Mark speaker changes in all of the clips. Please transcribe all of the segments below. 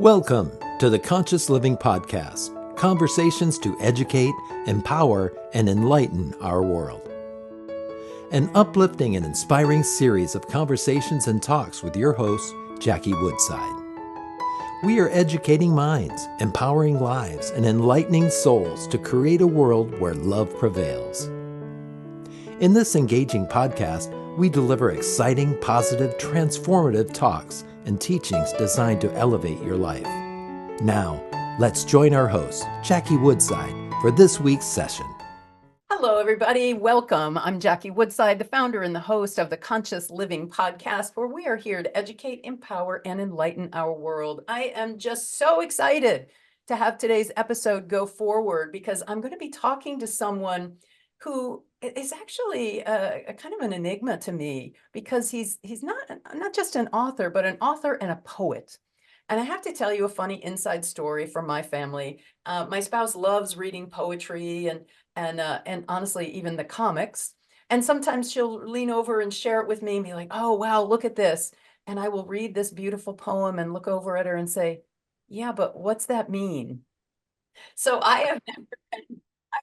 Speaker 1: Welcome to the Conscious Living Podcast, conversations to educate, empower, and enlighten our world. An uplifting and inspiring series of conversations and talks with your host, Jackie Woodside. We are educating minds, empowering lives, and enlightening souls to create a world where love prevails. In this engaging podcast, we deliver exciting, positive, transformative talks and teachings designed to elevate your life. Now, let's join our host, Jackie Woodside, for this week's session.
Speaker 2: Hello, everybody. Welcome. I'm Jackie Woodside, the founder and the host of the Conscious Living Podcast, where we are here to educate, empower, and enlighten our world. I am just so excited to have today's episode go forward because I'm going to be talking to someone who is actually a kind of an enigma to me because he's not just an author, but an author and a poet. And I have to tell you a funny inside story from my family. My spouse loves reading poetry and honestly, even the comics. And sometimes she'll lean over and share it with me and be like, "Oh, wow, look at this." And I will read this beautiful poem and look over at her and say, "Yeah, but what's that mean?" So I've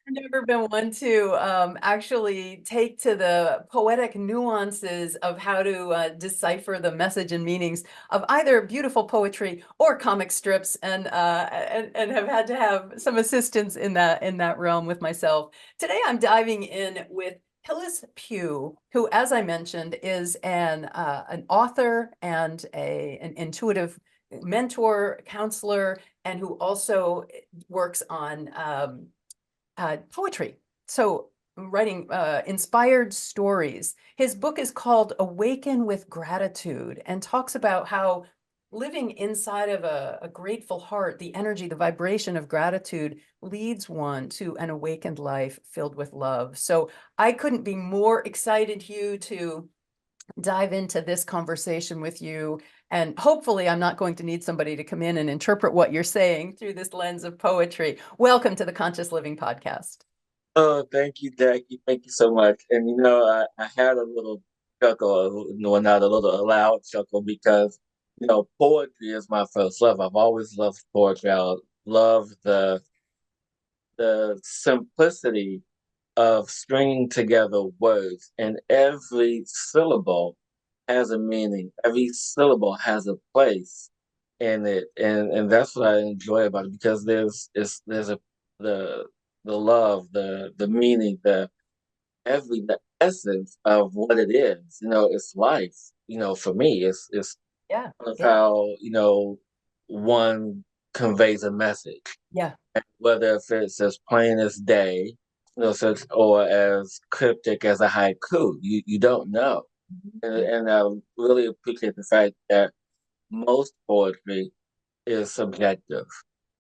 Speaker 2: never been one to actually take to the poetic nuances of how to decipher the message and meanings of either beautiful poetry or comic strips, and have had to have some assistance in that realm with myself. Today, I'm diving in with Hillis Pugh, who, as I mentioned, is an author and an intuitive mentor, counselor, and who also works on poetry. So writing inspired stories. His book is called Awaken with Gratitude and talks about how living inside of a grateful heart, the energy, the vibration of gratitude leads one to an awakened life filled with love. So I couldn't be more excited, Hugh, to dive into this conversation with you. And hopefully, I'm not going to need somebody to come in and interpret what you're saying through this lens of poetry. Welcome to the Conscious Living Podcast.
Speaker 3: Oh, thank you, Jackie. Thank you so much. And I had a little chuckle, no, not a little, a loud chuckle because poetry is my first love. I've always loved poetry. I love the simplicity of stringing together words, and every syllable has a meaning. Every syllable has a place in it, and that's what I enjoy about it because there's the the love, the meaning, the essence of what it is. It's life. For me, it's
Speaker 2: Yeah,
Speaker 3: of
Speaker 2: yeah,
Speaker 3: how one conveys a message,
Speaker 2: yeah.
Speaker 3: whether if it's as plain as day, or as cryptic as a haiku. You don't know, and I really appreciate the fact that most poetry is subjective.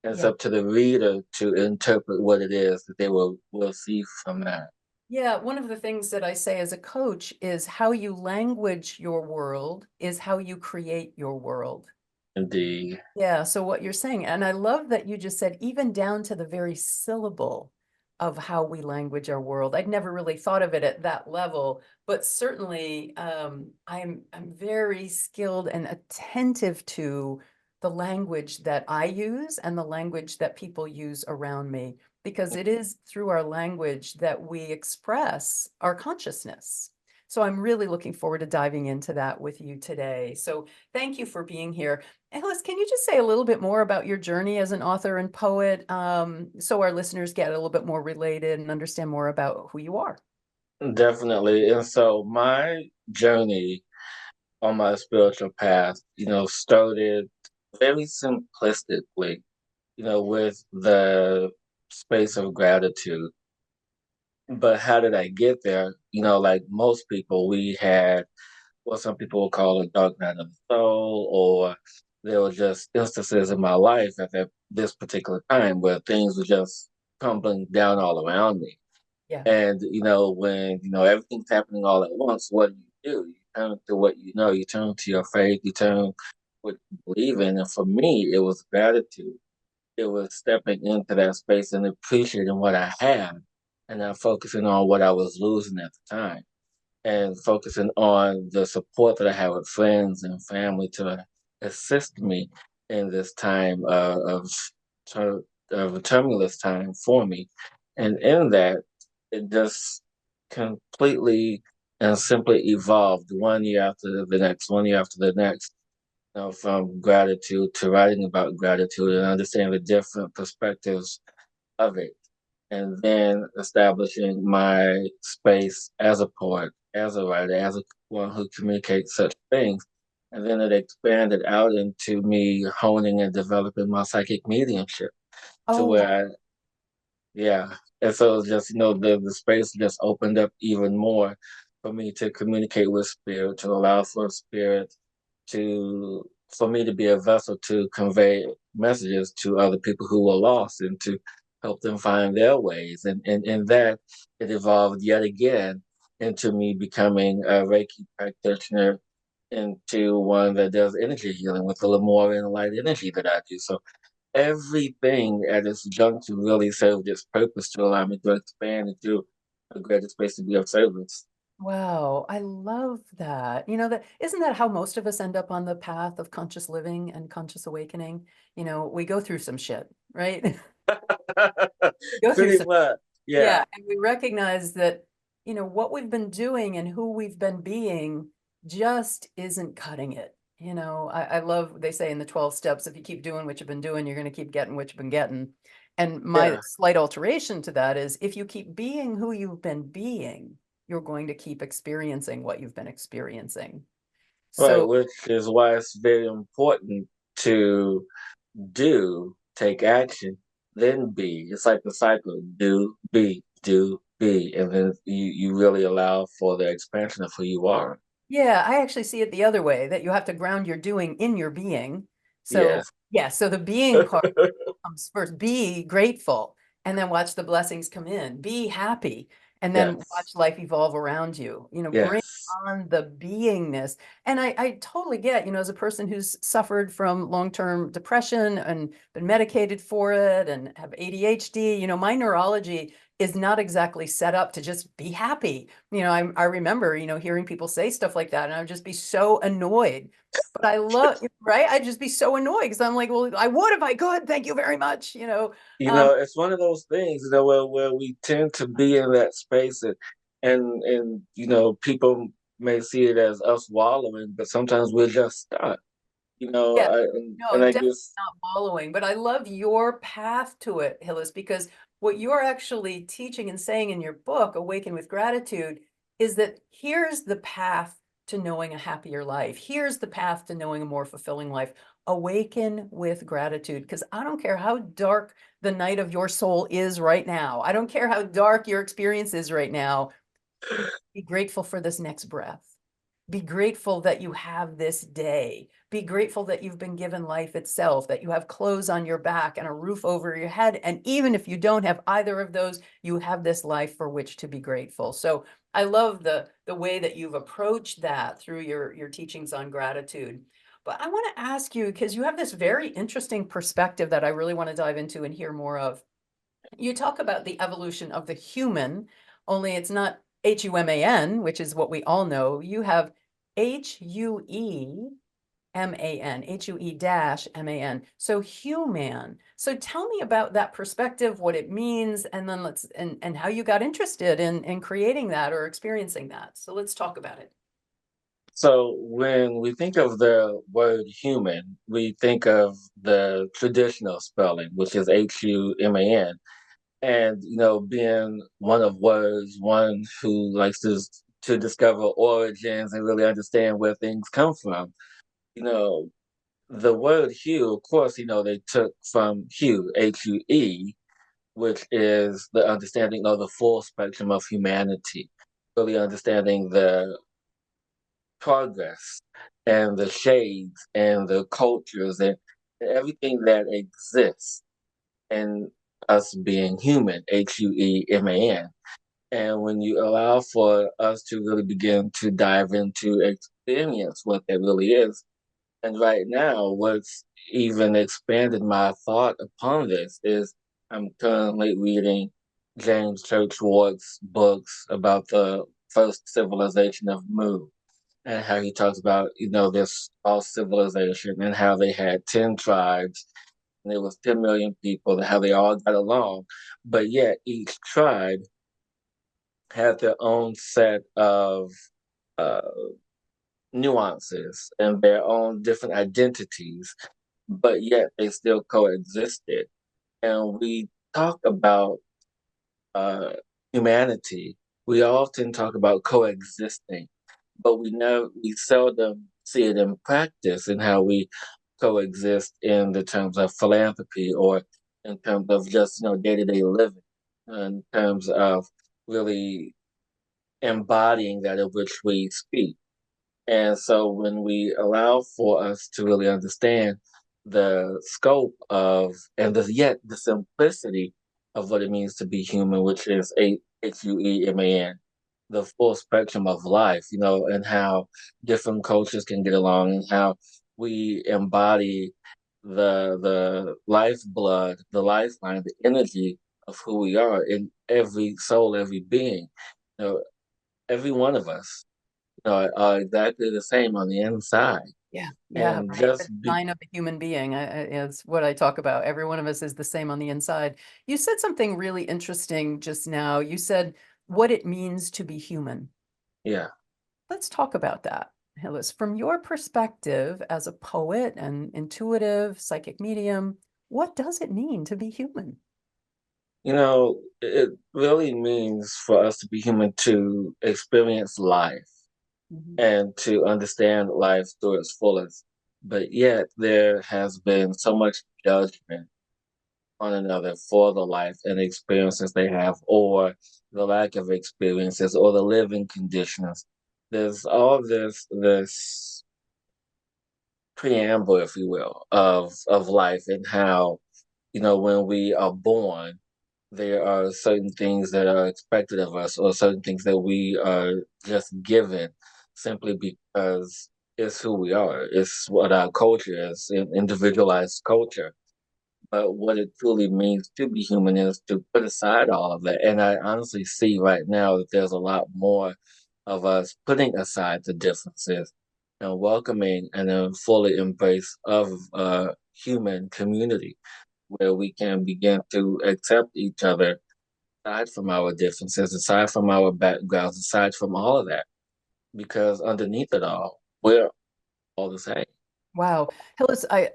Speaker 3: It's
Speaker 2: Yeah.
Speaker 3: up to the reader to interpret what it is that they will see from that.
Speaker 2: Yeah, one of the things that I say as a coach is how you language your world is how you create your world.
Speaker 3: Indeed.
Speaker 2: Yeah, so what you're saying, and I love that you just said even down to the very syllable of how we language our world. I'd never really thought of it at that level, but certainly I'm very skilled and attentive to the language that I use and the language that people use around me, because it is through our language that we express our consciousness. So I'm really looking forward to diving into that with you today. So thank you for being here. Hillis, can you just say a little bit more about your journey as an author and poet, so our listeners get a little bit more related and understand more about who you are?
Speaker 3: Definitely. And so my journey on my spiritual path, started very simplistically, with the space of gratitude. But how did I get there? Like most people, we had what some people would call a dark night of the soul, or there were just instances in my life at this particular time where things were just crumbling down all around me.
Speaker 2: Yeah.
Speaker 3: And when everything's happening all at once, what do? You turn to what you know. You turn to your faith. You turn what you believe in. And for me, it was gratitude. It was stepping into that space and appreciating what I had, and not focusing on what I was losing at the time, and focusing on the support that I had with friends and family to assist me in this time tur- of a tumultuous time for me. And in that, it just completely and simply evolved one year after the next, one year after the next, from gratitude to writing about gratitude and understanding the different perspectives of it. And then establishing my space as a poet, as a writer, as a one who communicates such things. And then it expanded out into me honing and developing my psychic mediumship to
Speaker 2: Oh,
Speaker 3: where yeah. And so it's just, the space just opened up even more for me to communicate with spirit, to allow for spirit for me to be a vessel to convey messages to other people who were lost and to help them find their ways. And in that, it evolved yet again into me becoming a Reiki practitioner, into one that does energy healing with the Lemurian light energy that I do. So everything at its juncture really served its purpose to allow me to expand into a greater space to be of service.
Speaker 2: wow. I love that. That isn't that how most of us end up on the path of conscious living and conscious awakening? We go through some shit, right? Go through
Speaker 3: Pretty
Speaker 2: some,
Speaker 3: much. Yeah.
Speaker 2: yeah, and we recognize that, what we've been doing and who we've been being just isn't cutting it. I love, they say in the 12 steps, if you keep doing what you've been doing, you're going to keep getting what you've been getting. And my
Speaker 3: Yeah.
Speaker 2: slight alteration to that is if you keep being who you've been being, you're going to keep experiencing what you've been experiencing.
Speaker 3: Right.
Speaker 2: So,
Speaker 3: Which is why it's very important to take action, then be. It's like the cycle: do, be. And then you really allow for the expansion of who you are.
Speaker 2: yeah, I actually see it the other way, that you have to ground your doing in your being. So,
Speaker 3: Yes.
Speaker 2: yeah, so the being part comes first. Be grateful and then watch the blessings come in. Be happy and then
Speaker 3: Yes.
Speaker 2: watch life evolve around you. Bring
Speaker 3: Yes.
Speaker 2: on the beingness. And I totally get, as a person who's suffered from long-term depression and been medicated for it and have ADHD, my neurology is not exactly set up to just be happy. I remember, hearing people say stuff like that and I would just be so annoyed. But I love, right? I'd just be so annoyed because I'm like, well, I would if I could. Thank you very much.
Speaker 3: It's one of those things, where we tend to be in that space, and people may see it as us wallowing, but sometimes we're just stuck.
Speaker 2: Yeah,
Speaker 3: And
Speaker 2: no,
Speaker 3: I
Speaker 2: definitely
Speaker 3: guess
Speaker 2: not following, but I love your path to it, Hillis, because what you're actually teaching and saying in your book, Awaken with Gratitude, is that here's the path to knowing a happier life. Here's the path to knowing a more fulfilling life. Awaken with gratitude, because I don't care how dark the night of your soul is right now. I don't care how dark your experience is right now. Be grateful for this next breath. Be grateful that you have this day. Be grateful that you've been given life itself, that you have clothes on your back and a roof over your head. And even if you don't have either of those, you have this life for which to be grateful. So I love the way that you've approached that through your teachings on gratitude. But I want to ask you, because you have this very interesting perspective that I really want to dive into and hear more of. You talk about the evolution of the human, only it's not Human, which is what we all know. You have Hueman, dash Man. So human. So tell me about that perspective, what it means, and then and how you got interested in creating that or experiencing that. So let's talk about it.
Speaker 3: so. When we think of the word human, we think of the traditional spelling, which is Human. And being one of words, one who likes to discover origins and really understand where things come from. You know, the word hue, of course, they took from hue, Hue, which is the understanding of the full spectrum of humanity, really understanding the progress and the shades and the cultures and everything that exists in us being human, Hueman. And when you allow for us to really begin to dive into experience what that really is, and right now, what's even expanded my thought upon this is I'm currently reading James Church Ward's books about the first civilization of Mu. and how he talks about, this all civilization and how they had 10 tribes and there was 10 million people and how they all got along. But yet each tribe had their own set of uh, nuances and their own different identities, but yet they still coexisted. And we talk about uh, humanity. We often talk about coexisting, but we seldom see it in practice in how we coexist in the terms of philanthropy or in terms of just day-to-day living, in terms of really embodying that of which we speak. And so when we allow for us to really understand the scope of and yet the simplicity of what it means to be human, which is Hueman, the full spectrum of life, and how different cultures can get along and how we embody the lifeblood, the lifeline, the energy of who we are in every soul, every being. Every one of us are exactly the same on the inside.
Speaker 2: Yeah, yeah,
Speaker 3: And
Speaker 2: right. The
Speaker 3: just be,
Speaker 2: design of a human being is what I talk about. Every one of us is the same on the inside. You said something really interesting just now. You said what it means to be human.
Speaker 3: yeah.
Speaker 2: Let's talk about that, Hillis. From your perspective as a poet and intuitive psychic medium, what does it mean to be human?
Speaker 3: It really means for us to be human to experience life
Speaker 2: Mhm.
Speaker 3: and to understand life to its fullest. But yet there has been so much judgment on another for the life and experiences they have, or the lack of experiences, or the living conditions. There's all this preamble, if you will, of life and how, when we are born, there are certain things that are expected of us, or certain things that we are just given simply because it's who we are. It's what our culture is, an individualized culture. But what it truly means to be human is to put aside all of that. And I honestly see right now that there's a lot more of us putting aside the differences and welcoming and a fully embrace of human community where we can begin to accept each other aside from our differences, aside from our backgrounds, aside from all of that, because underneath it all, we're all the same.
Speaker 2: Wow. Hillis, I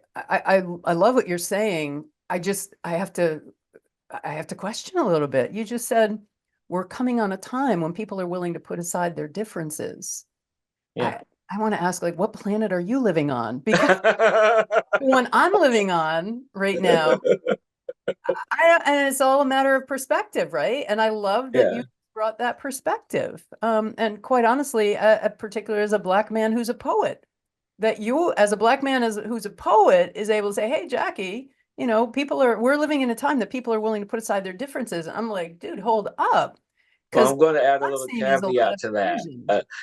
Speaker 2: love what you're saying. I have to question a little bit. You just said we're coming on a time when people are willing to put aside their differences.
Speaker 3: Yeah.
Speaker 2: I want to ask, like, what planet are you living on? Because the one I'm living on right now, and it's all a matter of perspective, right? And I love that
Speaker 3: Yeah.
Speaker 2: you brought that perspective. And quite honestly, particularly as a Black man who's a poet, that you, as a Black man who's a poet, is able to say, "Hey, Jackie, we're living in a time that people are willing to put aside their differences." And I'm like, dude, hold up,
Speaker 3: Well,
Speaker 2: because
Speaker 3: I'm going to add a
Speaker 2: I'm
Speaker 3: little
Speaker 2: seeing is a lot
Speaker 3: caveat
Speaker 2: of
Speaker 3: to that.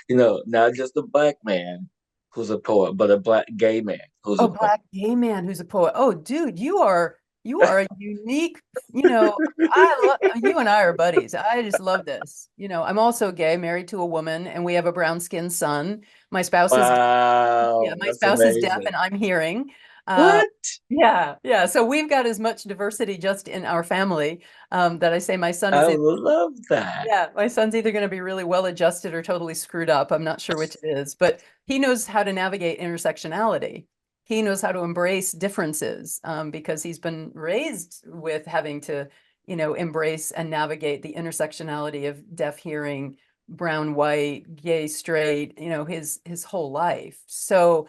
Speaker 2: illusion.
Speaker 3: Not just a black man who's a poet, but a black gay man who's
Speaker 2: Oh,
Speaker 3: a poet.
Speaker 2: Black gay man who's a poet. Oh, dude, you are a unique, you know, I love you and I are buddies. I just love this. I'm also gay, married to a woman, and we have a brown-skinned son. My spouse is yeah,
Speaker 3: Wow,
Speaker 2: my
Speaker 3: that's
Speaker 2: spouse is deaf
Speaker 3: amazing.
Speaker 2: and I'm hearing. Uh,
Speaker 3: What?
Speaker 2: yeah, yeah. So we've got as much diversity just in our family that I say my son
Speaker 3: I
Speaker 2: is
Speaker 3: love that.
Speaker 2: yeah, my son's either going to be really well adjusted or totally screwed up. I'm not sure which it is, but he knows how to navigate intersectionality. He knows how to embrace differences because he's been raised with having to, embrace and navigate the intersectionality of deaf, hearing, brown, white, gay, straight, his whole life. So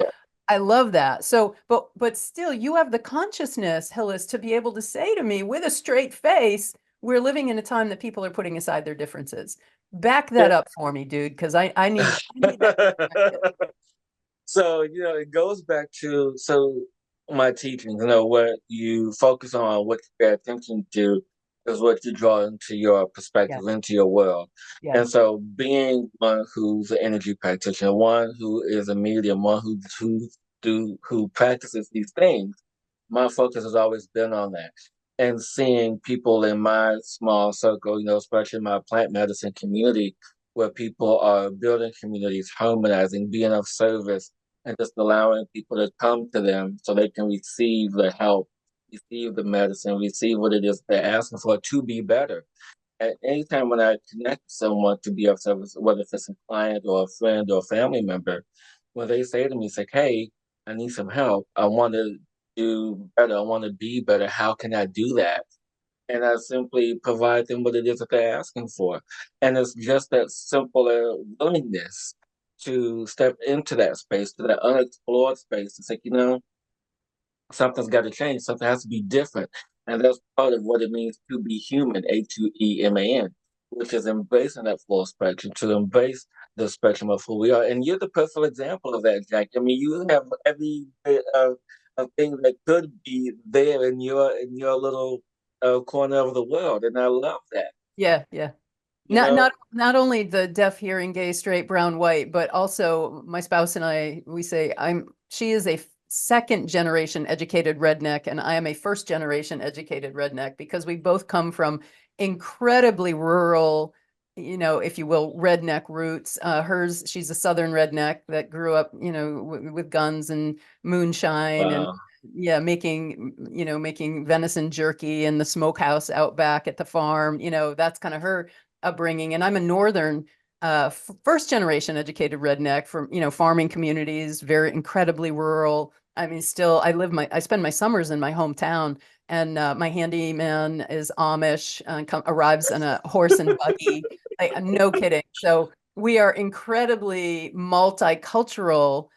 Speaker 2: I love that. So, but still, you have the consciousness, Hillis, to be able to say to me with a straight face, we're living in a time that people are putting aside their differences. Back that up for me, dude, because I need that perspective.
Speaker 3: So, it goes back to my teaching, what you focus on, what you pay attention to is what you draw into your
Speaker 2: Yeah,
Speaker 3: perspective, into your world.
Speaker 2: yeah,
Speaker 3: And so being one who's an energy practitioner, one who is a medium, one who practices these things, my focus has always been on that. And seeing people in my small circle, especially my plant medicine community, where people are building communities, harmonizing, being of service, and just allowing people to come to them so they can receive the help, receive the medicine, receive what it is they're asking for to be better. And anytime when I connect with someone to be of service, whether it's a client or a friend or a family member, when they say to me, it's like, hey, I need some help. I want to do better. I want to be better. How can I do that? And I simply provide them what it is that they're asking for. And it's just that simple willingness to step into that space, to that unexplored space. It's like, something's got to change. Something has to be different. And that's part of what it means to be human, Hueman, which is embracing that full spectrum, to embrace the spectrum of who we are. And you're the perfect example of that, Jack. I mean, you have every bit of thing that could be there in your little corner of the world. And I love that.
Speaker 2: Yeah, yeah.
Speaker 3: You know,
Speaker 2: Not only the deaf, hearing, gay, straight, brown, white, but also my spouse and I, we say she is a second generation educated redneck and I am a first generation educated redneck because we both come from incredibly rural, if you will, redneck roots. She's a southern redneck that grew up, with guns and moonshine and
Speaker 3: wow.
Speaker 2: yeah, making venison jerky in the smokehouse out back at the farm. That's kind of her upbringing. And I'm a northern first generation educated redneck from farming communities, very incredibly rural. I mean, still I spend my summers in my hometown, and my handyman is Amish and arrives on a horse and buggy. Like, no kidding. So we are incredibly multicultural,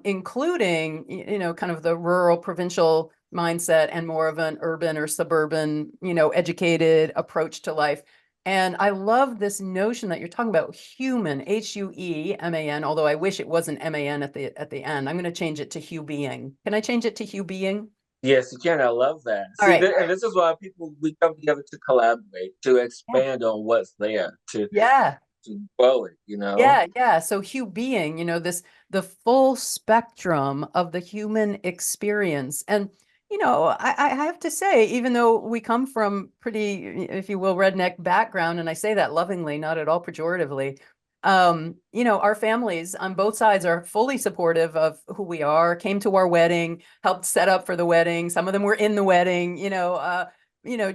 Speaker 2: including kind of the rural provincial mindset and more of an urban or suburban educated approach to life. And I love this notion that you're talking about human, Hueman, although I wish it wasn't MAN at the end. I'm going to change it to Hugh Being. Can I change it to Hugh Being?
Speaker 3: Yes, you can. I love that.
Speaker 2: All
Speaker 3: See,
Speaker 2: right.
Speaker 3: and this is why we come together to collaborate, to
Speaker 2: Yeah.
Speaker 3: expand on what's there,
Speaker 2: Yeah.
Speaker 3: to grow it.
Speaker 2: Yeah, yeah. So Hugh Being, the full spectrum of the human experience. And, I have to say, even though we come from pretty, if you will, redneck background, and I say that lovingly, not at all pejoratively, our families on both sides are fully supportive of who we are, came to our wedding, helped set up for the wedding. Some of them were in the wedding,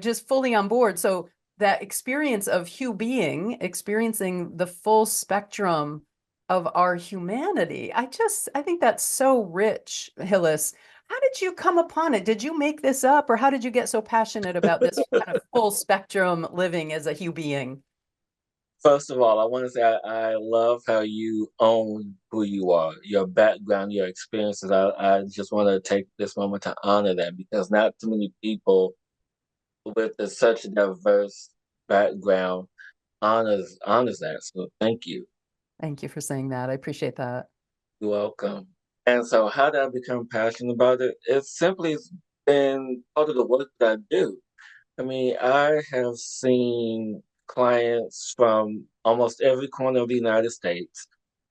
Speaker 2: just fully on board. So that experience of Hugh Being, experiencing the full spectrum of our humanity. I think that's so rich, Hillis. How did you come upon it? Did you make this up, or how did you get so passionate about this kind of full spectrum living as a Hugh Being?
Speaker 3: First of all, I want to say I love how you own who you are, your background, your experiences. I just want to take this moment to honor that because not too many people with such a diverse background honors that. So thank you.
Speaker 2: Thank you for saying that. I appreciate that.
Speaker 3: You're welcome. And so how did I become passionate about it? It's simply been part of the work that I do. I mean, I have seen clients from almost every corner of the United States,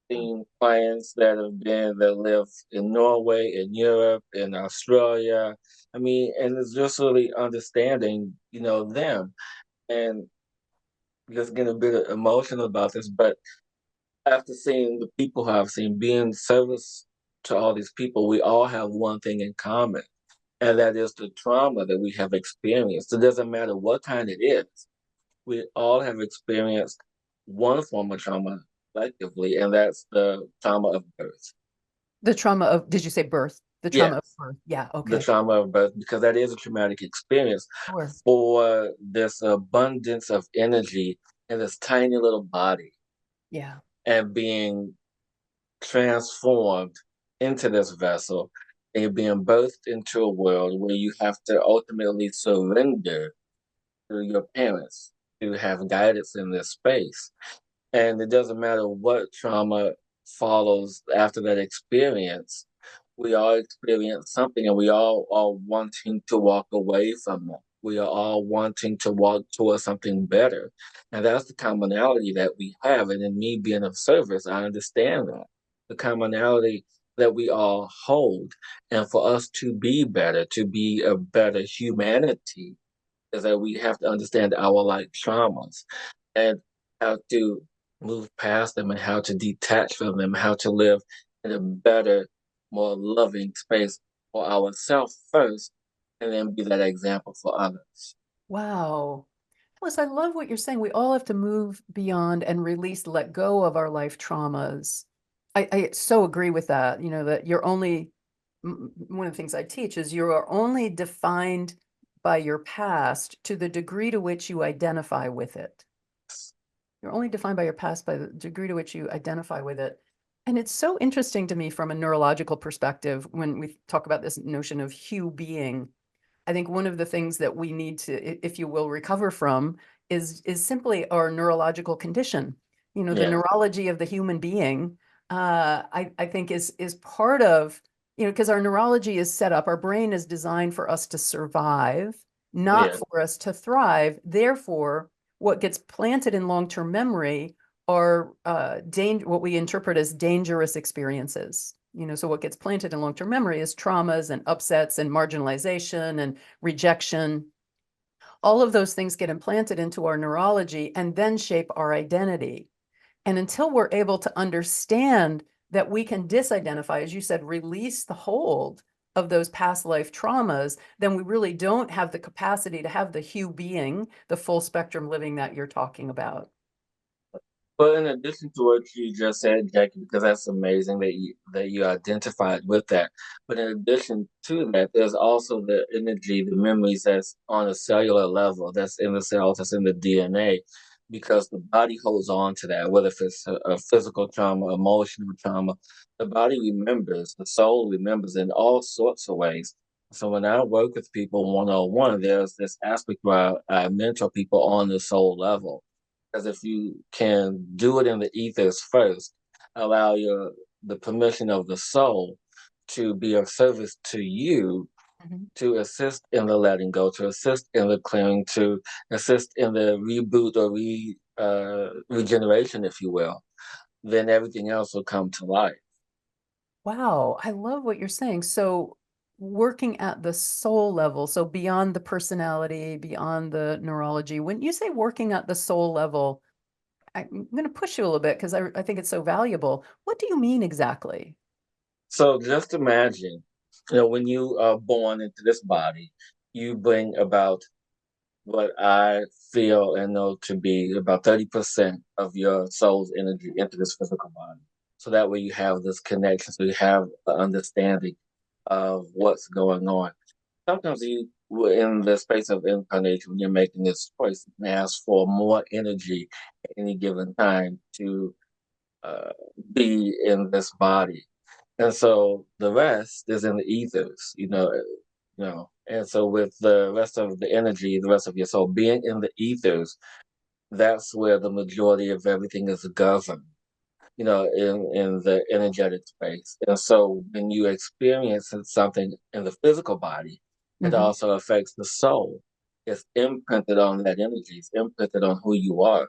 Speaker 3: seen clients that live in Norway, in Europe, in Australia. I mean, and it's just really understanding, them and just getting a bit emotional about this. But after seeing the people who I've seen being service to all these people, we all have one thing in common, and that is the trauma that we have experienced. It doesn't matter what kind it is. We all have experienced one form of trauma collectively, and that's the trauma of birth.
Speaker 2: The trauma of, did you say birth? The trauma of
Speaker 3: Yes,
Speaker 2: birth. Yeah,
Speaker 3: the
Speaker 2: okay.
Speaker 3: trauma of birth, because that is a traumatic experience
Speaker 2: Sure.
Speaker 3: for this abundance of energy in this tiny little body
Speaker 2: Yeah.
Speaker 3: and being transformed into this vessel and you're being birthed into a world where you have to ultimately surrender to your parents to have guidance in this space. And it doesn't matter what trauma follows after that experience, we all experience something and we all are wanting to walk away from it. We are all wanting to walk towards something better. And that's the commonality that we have. And in me being of service, I understand that. The commonality that we all hold. And for us to be better, to be a better humanity, is that we have to understand our like traumas and how to move past them and how to detach from them, how to live in a better, more loving space for ourselves first, and then be that example for others.
Speaker 2: Wow. Plus, I love what you're saying. We all have to move beyond and release, let go of our life traumas. I so agree with that. That you're only, one of the things I teach is you are only defined by your past to the degree to which you identify with it. You're only defined by your past by the degree to which you identify with it. And it's so interesting to me from a neurological perspective when we talk about this notion of hue being. I think one of the things that we need to, if you will, recover from is simply our neurological condition. The
Speaker 3: Yeah,
Speaker 2: neurology of the human being, I think is part of, because our neurology is set up, our brain is designed for us to survive, not
Speaker 3: yeah,
Speaker 2: for us to thrive. Therefore, what gets planted in long-term memory are what we interpret as dangerous experiences. So what gets planted in long-term memory is traumas and upsets and marginalization and rejection. All of those things get implanted into our neurology and then shape our identity. And until we're able to understand that we can disidentify, as you said, release the hold of those past life traumas, then we really don't have the capacity to have the hue being, the full spectrum living that you're talking about.
Speaker 3: but in addition to what you just said, Jackie, because that's amazing that you identified with that. But in addition to that, there's also the energy, the memories that's on a cellular level, that's in the cells, that's in the DNA, because the body holds on to that, whether if it's a physical trauma, emotional trauma, the body remembers, the soul remembers in all sorts of ways. So when I work with people one-on-one, there's this aspect where I mentor people on the soul level, because if you can do it in the ethers first, allow the permission of the soul to be of service to you,
Speaker 2: Mhm.
Speaker 3: to assist in the letting go, to assist in the clearing, to assist in the reboot or regeneration, if you will, then everything else will come to life.
Speaker 2: Wow, I love what you're saying. So, working at the soul level, so beyond the personality, beyond the neurology, when you say working at the soul level, I'm going to push you a little bit because I think it's so valuable. What do you mean exactly?
Speaker 3: So just imagine, when you are born into this body, you bring about what I feel and know to be about 30% of your soul's energy into this physical body. So that way you have this connection, so you have the understanding of what's going on. Sometimes in the space of incarnation, when you're making this choice, you can ask for more energy at any given time to uh, be in this body. And so the rest is in the ethers, And so with the rest of the energy, the rest of your soul being in the ethers, that's where the majority of everything is governed, in the energetic space. And so when you experience something in the physical body, it
Speaker 2: Hmm.
Speaker 3: also affects the soul. It's imprinted on that energy, it's imprinted on who you are.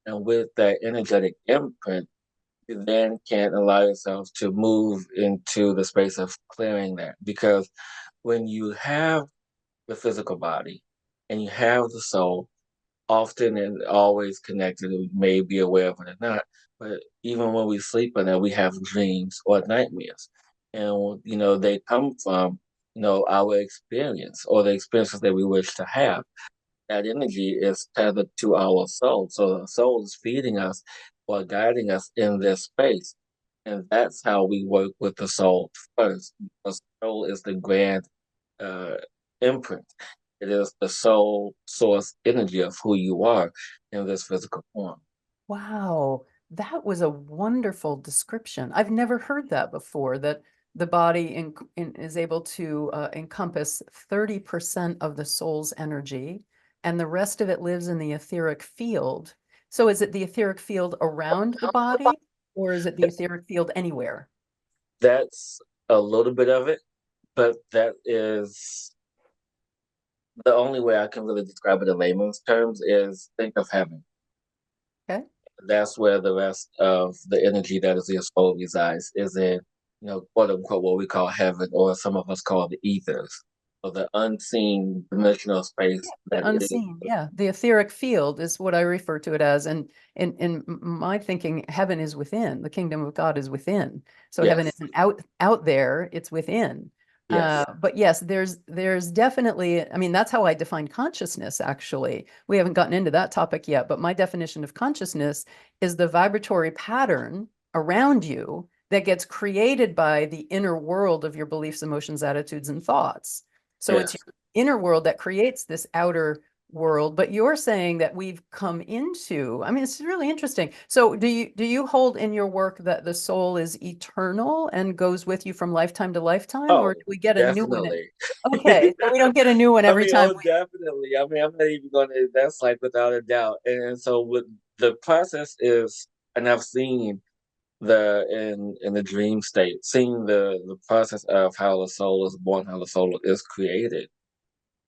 Speaker 3: And with that energetic imprint, you then can allow yourself to move into the space of clearing that. Because when you have the physical body and you have the soul, often and always connected, we may be aware of it or not, but even when we sleep in it, we have dreams or nightmares. And, they come from, our experience or the experiences that we wish to have. That energy is tethered to our soul. So the soul is feeding us or guiding us in this space. And that's how we work with the soul first, because the soul is the grand uh, imprint. It is the soul source energy of who you are in this physical form.
Speaker 2: Wow, that was a wonderful description. I've never heard that before, that the body is able to encompass 30% of the soul's energy, and the rest of it lives in the etheric field. So is it the etheric field around the body, or is it the etheric field anywhere?
Speaker 3: That's a little bit of it, but that is the only way I can really describe it in layman's terms is think of heaven.
Speaker 2: Okay.
Speaker 3: That's where the rest of the energy that is your soul resides, is in, quote unquote, what we call heaven, or some of us call the ethers. of the unseen dimensional space
Speaker 2: The
Speaker 3: that is.
Speaker 2: unseen, yeah. The etheric field is what I refer to it as. And in my thinking, heaven is within. The kingdom of God is within. So heaven
Speaker 3: Yes,
Speaker 2: isn't out there, it's within.
Speaker 3: yes.
Speaker 2: But yes, there's definitely, I mean, that's how I define consciousness, actually. We haven't gotten into that topic yet, but my definition of consciousness is the vibratory pattern around you that gets created by the inner world of your beliefs, emotions, attitudes, and thoughts. So it's
Speaker 3: Yes.
Speaker 2: inner world that creates this outer world, but you're saying that we've come into, I mean, it's really interesting. So do you hold in your work that the soul is eternal and goes with you from lifetime to lifetime, or
Speaker 3: Oh,
Speaker 2: do we get a new one?
Speaker 3: definitely.
Speaker 2: Okay, so we don't get a new one
Speaker 3: I
Speaker 2: every
Speaker 3: mean,
Speaker 2: time
Speaker 3: oh, definitely. I mean, I'm not even going to, that's like without a doubt. And so with the process is, and I've seen in the dream state, seeing the process of how the soul is born, how the soul is created,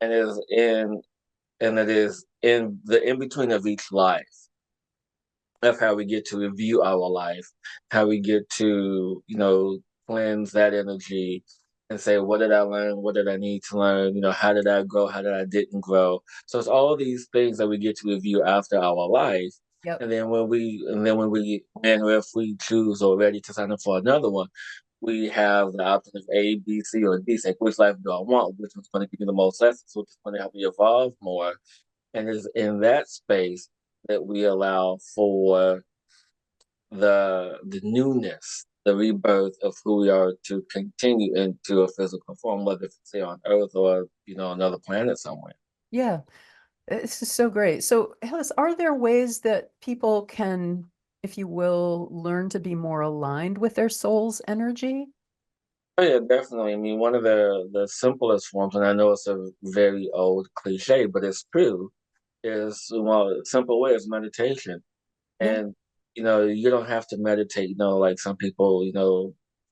Speaker 3: and it is in the in between of each life of how we get to review our life, how we get to, cleanse that energy and say, what did I learn? What did I need to learn? How did I grow? How did I didn't grow? So it's all these things that we get to review after our life.
Speaker 2: Yep.
Speaker 3: And if we choose or ready to sign up for another one, we have the option of A, B, C, or D. Say, which life do I want? Which one's going to give me the most lessons? Which is going to help me evolve more? And it's in that space that we allow for the newness, the rebirth of who we are to continue into a physical form, whether it's say on Earth or another planet somewhere.
Speaker 2: Yeah, this is so great. So Hillis, are there ways that people can, if you will, learn to be more aligned with their soul's energy?
Speaker 3: Oh yeah, definitely. I mean, one of the simplest forms, and I know it's a very old cliche, but it's true, is a simple way is meditation.
Speaker 2: Yeah.
Speaker 3: And you don't have to meditate, like some people,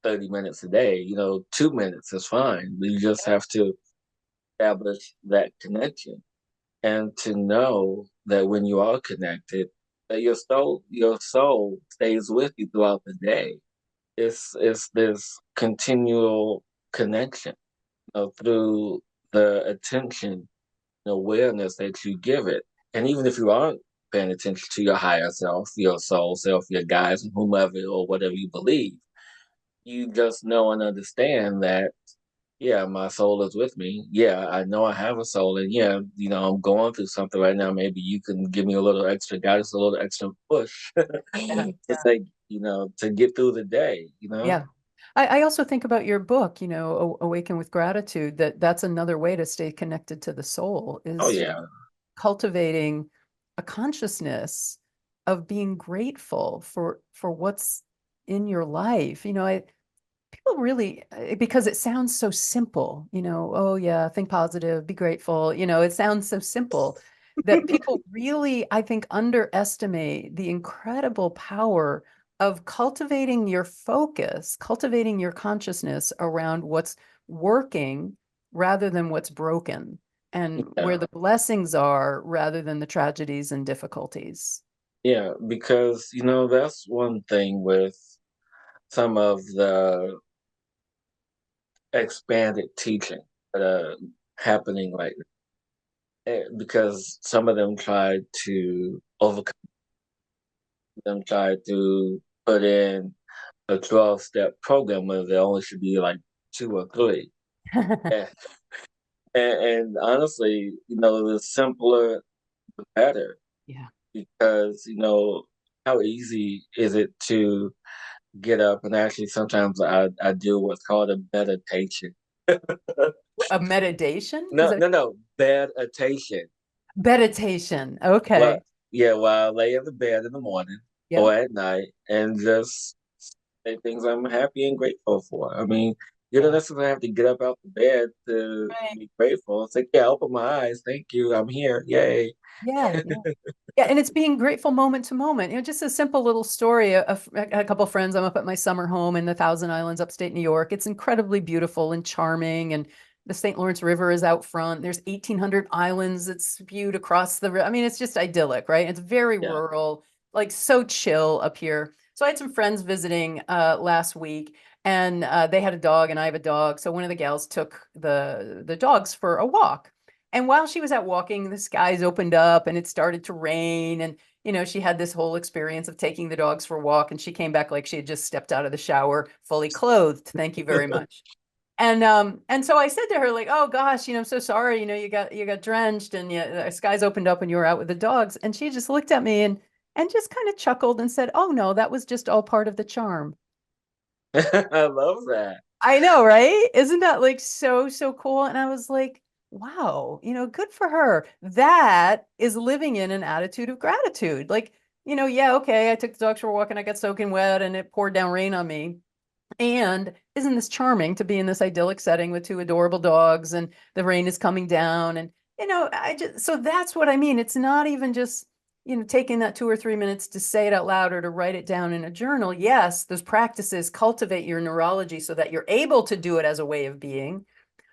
Speaker 3: 30 minutes a day, 2 minutes is fine. You just have to establish that connection and to know that when you are connected, that your soul stays with you throughout the day. It's this continual connection, through the attention and awareness that you give it. And even if you aren't paying attention to your higher self, your soul self, your guides, whomever or whatever you believe, you just know and understand that, yeah, my soul is with me. Yeah, I know I have a soul. And yeah, I'm going through something right now. Maybe you can give me a little extra guidance, a little extra push
Speaker 2: Yeah.
Speaker 3: to say, to get through the day.
Speaker 2: Yeah. I also think about your book, Awaken with Gratitude, that's another way to stay connected to the soul
Speaker 3: Oh,
Speaker 2: is
Speaker 3: yeah.
Speaker 2: cultivating a consciousness of being grateful for what's in your life. People really, because it sounds so simple, oh yeah, think positive, be grateful. It sounds so simple that people really, I think, underestimate the incredible power of cultivating your focus, cultivating your consciousness around what's working rather than what's broken, and where
Speaker 3: Yeah.
Speaker 2: the blessings are rather than the tragedies and difficulties.
Speaker 3: Yeah. Because, that's one thing with some of the expanded teaching that are happening right now. Because some of them tried to overcome them, tried to put in a 12-step program where there only should be like two or three. And, and honestly, the simpler, the better.
Speaker 2: Yeah.
Speaker 3: Because, how easy is it to get up and actually sometimes I do what's called a meditation.
Speaker 2: A meditation? Is
Speaker 3: No,
Speaker 2: that
Speaker 3: no, no, meditation.
Speaker 2: meditation?
Speaker 3: Well,
Speaker 2: Okay.
Speaker 3: yeah, while I lay in the bed in the morning
Speaker 2: Yep.
Speaker 3: or at night and just say things I'm happy and grateful for. I mean, you don't
Speaker 2: Yeah.
Speaker 3: necessarily have to get up out the bed to
Speaker 2: Right.
Speaker 3: be grateful. It's like, yeah, open my eyes. Thank you. I'm here. Yay.
Speaker 2: Yeah. Yeah. Yeah, and it's being grateful moment to moment. Just a simple little story. A couple of friends. I'm up at my summer home in the Thousand Islands, upstate New York. It's incredibly beautiful and charming, and the St. Lawrence River is out front. There's 1,800 islands. It's viewed across the river. I mean, it's just idyllic, right? It's very
Speaker 3: Yeah.
Speaker 2: rural, like so chill up here. So I had some friends visiting last week, And they had a dog and I have a dog. So one of the gals took the dogs for a walk. And while she was out walking, the skies opened up and it started to rain. And, she had this whole experience of taking the dogs for a walk. And she came back like she had just stepped out of the shower, fully clothed. Thank you very much. And so I said to her, like, oh gosh, I'm so sorry, you got drenched and the skies opened up and you were out with the dogs. And she just looked at me and just kind of chuckled and said, oh no, that was just all part of the charm.
Speaker 3: I love that.
Speaker 2: I know, right? Isn't that like so cool? And I was like, wow, good for her. That is living in an attitude of gratitude. Like, yeah, okay, I took the dogs for a walk and I got soaking wet and it poured down rain on me. And isn't this charming to be in this idyllic setting with two adorable dogs and the rain is coming down? And, so that's what I mean. It's not even just, taking that 2 or 3 minutes to say it out loud or to write it down in a journal. Yes, those practices cultivate your neurology so that you're able to do it as a way of being,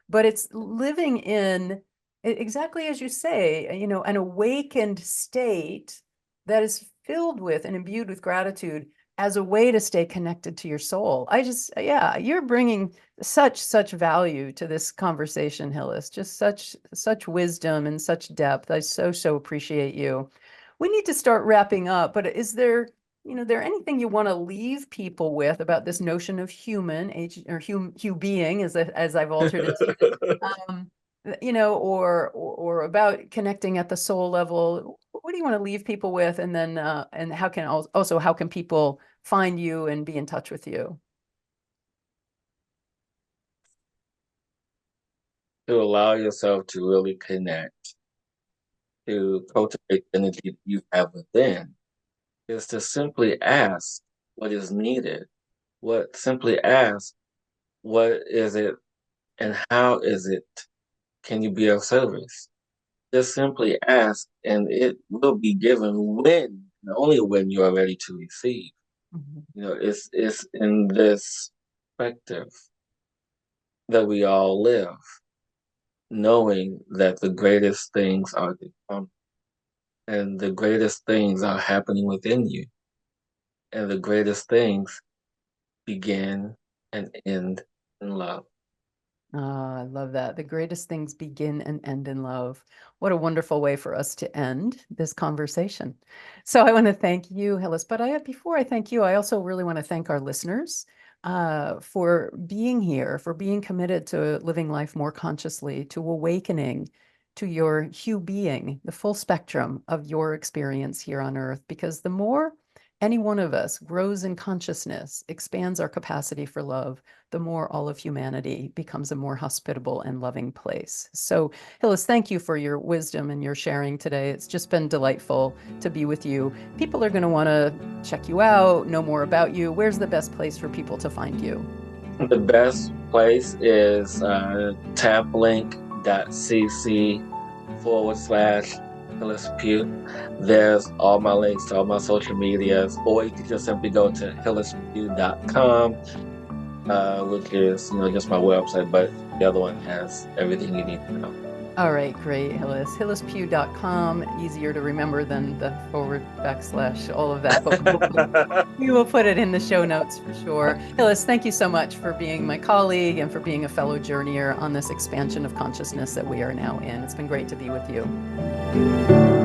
Speaker 2: but it's living in exactly as you say, an awakened state that is filled with and imbued with gratitude as a way to stay connected to your soul. Yeah, you're bringing such value to this conversation, Hillis, just such wisdom and such depth. I so appreciate you. We need to start wrapping up, but is there anything you want to leave people with about this notion of human, or hue being, as I've altered it, or about connecting at the soul level? What do you want to leave people with? And then, and how can people find you and be in touch with you?
Speaker 3: To allow yourself to really connect, to cultivate the energy that you have within, is to simply ask what is needed. Simply ask, what is it and how is it? Can you be of service? Just simply ask and it will be given when, and only when you are ready to receive. It's in this perspective that we all live, knowing that the greatest things are to come, and the greatest things are happening within you, and the greatest things begin and end in love.
Speaker 2: I love that. The greatest things begin and end in love. What a wonderful way for us to end this conversation. So I want to thank you, Hillis. But before I thank you, I also really want to thank our listeners for being here, for being committed to living life more consciously, to awakening to your hue being, the full spectrum of your experience here on Earth. Because the more any one of us grows in consciousness, expands our capacity for love, the more all of humanity becomes a more hospitable and loving place. So, Hillis, thank you for your wisdom and your sharing today. It's just been delightful to be with you. People are going to want to check you out, know more about you. Where's the best place for people to find you?
Speaker 3: The best place is taplink.cc/Hillis Pugh. There's all my links to all my social medias, or you can just simply go to hillispugh.com, which is just my website, but the other one has everything you need to know.
Speaker 2: All right, great, Hillis. Hillispugh.com, easier to remember than the / all of that, but we will put it in the show notes for sure. Hillis, thank you so much for being my colleague and for being a fellow journeyer on this expansion of consciousness that we are now in. It's been great to be with you.